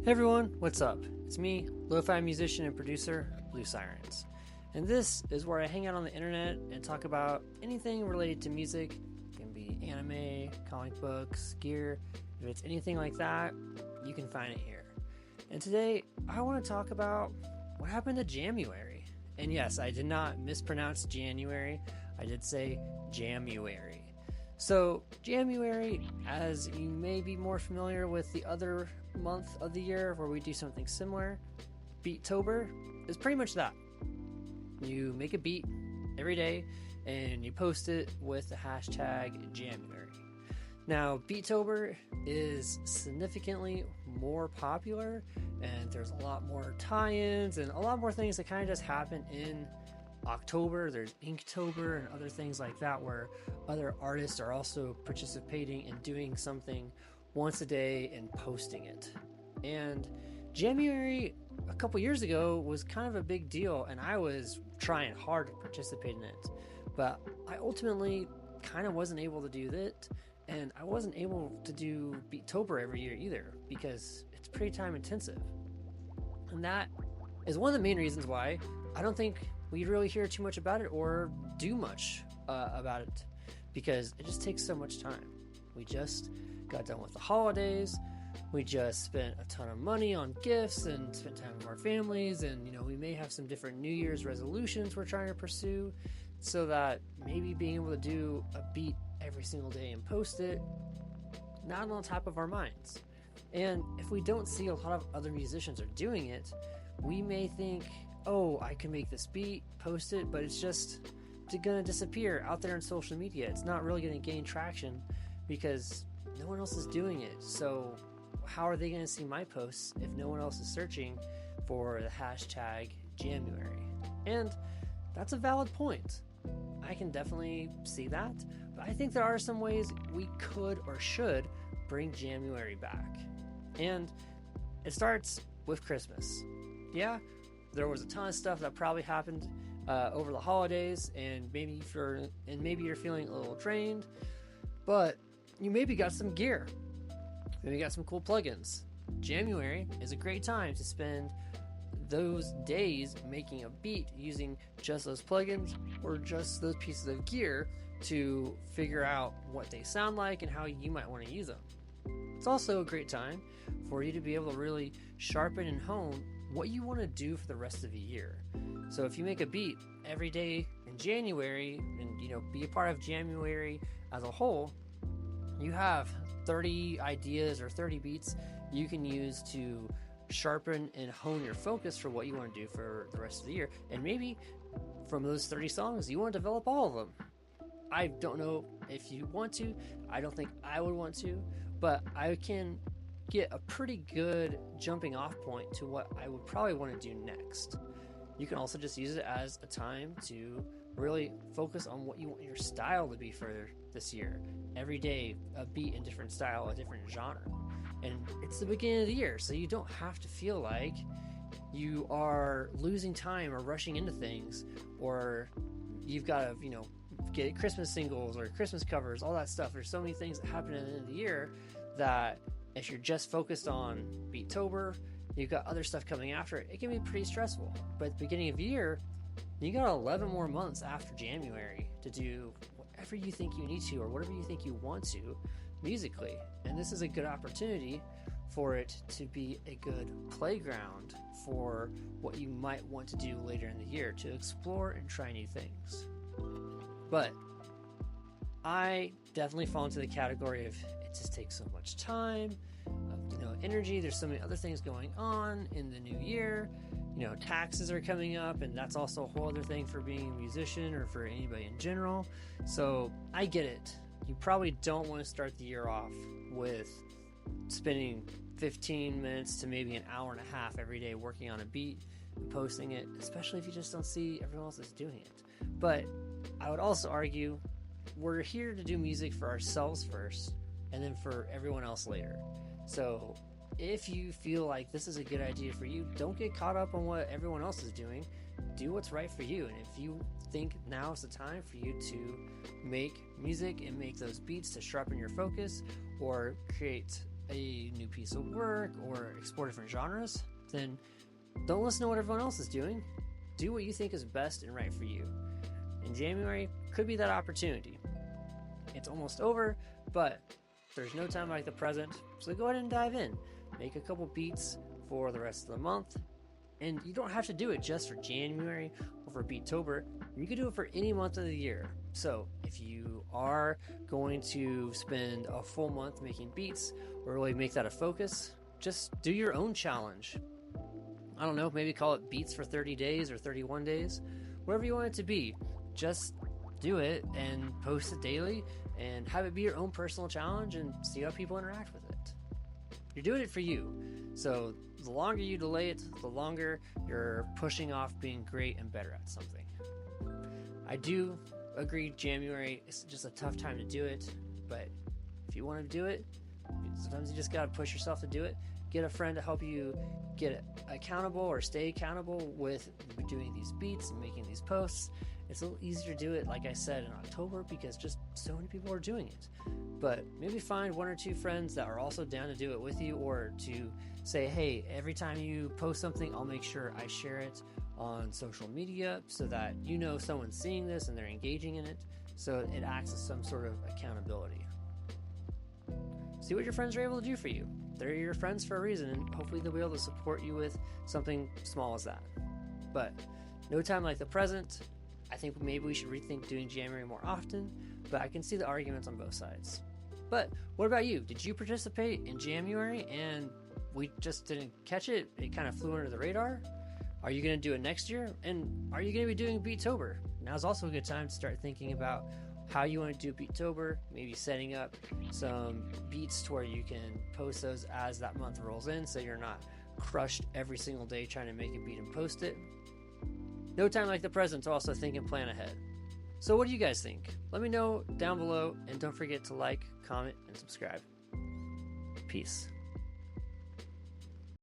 Hey everyone, what's up? It's me, lo-fi musician and producer, Blue Sirens. And this is where I hang out on the internet and talk about anything related to music. It can be anime, comic books, gear. If it's anything like that, you can find it here. And today, I want to talk about what happened to Jamuary. And yes, I did not mispronounce January. I did say Jamuary. So, Jamuary, as you may be more familiar with the other month of the year where we do something similar, Beatober is pretty much that. You make a beat every day and you post it with the hashtag Jamuary. Now, Beatober is significantly more popular and there's a lot more tie-ins and a lot more things that kind of just happen in October. There's Inktober and other things like that where other artists are also participating and doing something once a day and posting it. And January a couple years ago was kind of a big deal and I was trying hard to participate in it, but I ultimately kind of wasn't able to do that, and I wasn't able to do Beatober every year either because it's pretty time intensive. And that is one of the main reasons why I don't think we really hear too much about it or do much about it, because it just takes so much time. We just got done with the holidays. We just spent a ton of money on gifts and spent time with our families, and we may have some different New Year's resolutions we're trying to pursue, so that maybe being able to do a beat every single day and post it, not on top of our minds. And if we don't see a lot of other musicians are doing it, we may think, oh, I can make this beat, post it, but it's just gonna disappear out there on social media. It's not really gonna gain traction because no one else is doing it. So how are they gonna see my posts if no one else is searching for the hashtag Jamuary? And that's a valid point. I can definitely see that, but I think there are some ways we could or should bring Jamuary back. And it starts with Christmas. Yeah, there was a ton of stuff that probably happened over the holidays, and maybe you're feeling a little drained, but you maybe got some gear. Maybe you got some cool plugins. January is a great time to spend those days making a beat using just those plugins or just those pieces of gear to figure out what they sound like and how you might want to use them. It's also a great time for you to be able to really sharpen and hone what you want to do for the rest of the year. So if you make a beat every day in January and be a part of January as a whole, you have 30 ideas or 30 beats you can use to sharpen and hone your focus for what you want to do for the rest of the year. And maybe from those 30 songs you want to develop all of them. I don't know if you want to. I don't think I would want to, but I can get a pretty good jumping off point to what I would probably want to do next. You can also just use it as a time to really focus on what you want your style to be for this year. Every day, a beat in different style, a different genre. And it's the beginning of the year, so you don't have to feel like you are losing time or rushing into things, or you've got to, get Christmas singles or Christmas covers, all that stuff. There's so many things that happen at the end of the year that if you're just focused on Beatober, you've got other stuff coming after it. It can be pretty stressful. But at the beginning of the year, you got 11 more months after January to do whatever you think you need to or whatever you think you want to musically. And this is a good opportunity for it to be a good playground for what you might want to do later in the year, to explore and try new things. But I definitely fall into the category of it just takes so much time, energy. There's so many other things going on in the new year. Taxes are coming up, and that's also a whole other thing for being a musician or for anybody in general. So I get it. You probably don't want to start the year off with spending 15 minutes to maybe an hour and a half every day working on a beat and posting it, especially if you just don't see everyone else is doing it. But I would also argue we're here to do music for ourselves first and then for everyone else later. So if you feel like this is a good idea for you, don't get caught up on what everyone else is doing. Do what's right for you. And if you think now is the time for you to make music and make those beats to sharpen your focus or create a new piece of work or explore different genres, then don't listen to what everyone else is doing. Do what you think is best and right for you. And January could be that opportunity. It's almost over, but there's no time like the present, so go ahead and dive in. Make a couple beats for the rest of the month, and you don't have to do it just for January or for Beatober. You could do it for any month of the year. So if you are going to spend a full month making beats or really make that a focus, just do your own challenge. I don't know, maybe call it Beats for 30 days or 31 days, whatever you want it to be. Just do it and post it daily and have it be your own personal challenge and see how people interact with it. You're doing it for you. So the longer you delay it, the longer you're pushing off being great and better at something. I do agree January is just a tough time to do it, but if you want to do it, sometimes you just got to push yourself to do it. Get a friend to help you get accountable or stay accountable with doing these beats and making these posts. It's a little easier to do it, like I said, in October because just so many people are doing it. But maybe find one or two friends that are also down to do it with you, or to say, hey, every time you post something, I'll make sure I share it on social media so that you know someone's seeing this and they're engaging in it, so it acts as some sort of accountability. See what your friends are able to do for you. They're your friends for a reason, and hopefully they'll be able to support you with something small as that. But no time like the present. I think maybe we should rethink doing January more often, but I can see the arguments on both sides. But what about you? Did you participate in January and we just didn't catch it? It kind of flew under the radar? Are you going to do it next year? And are you going to be doing Beatober? Now's also a good time to start thinking about how you want to do Beatober, maybe setting up some beats to where you can post those as that month rolls in, so you're not crushed every single day trying to make a beat and post it. No time like the present to also think and plan ahead. So what do you guys think? Let me know down below, and don't forget to like, comment, and subscribe. Peace.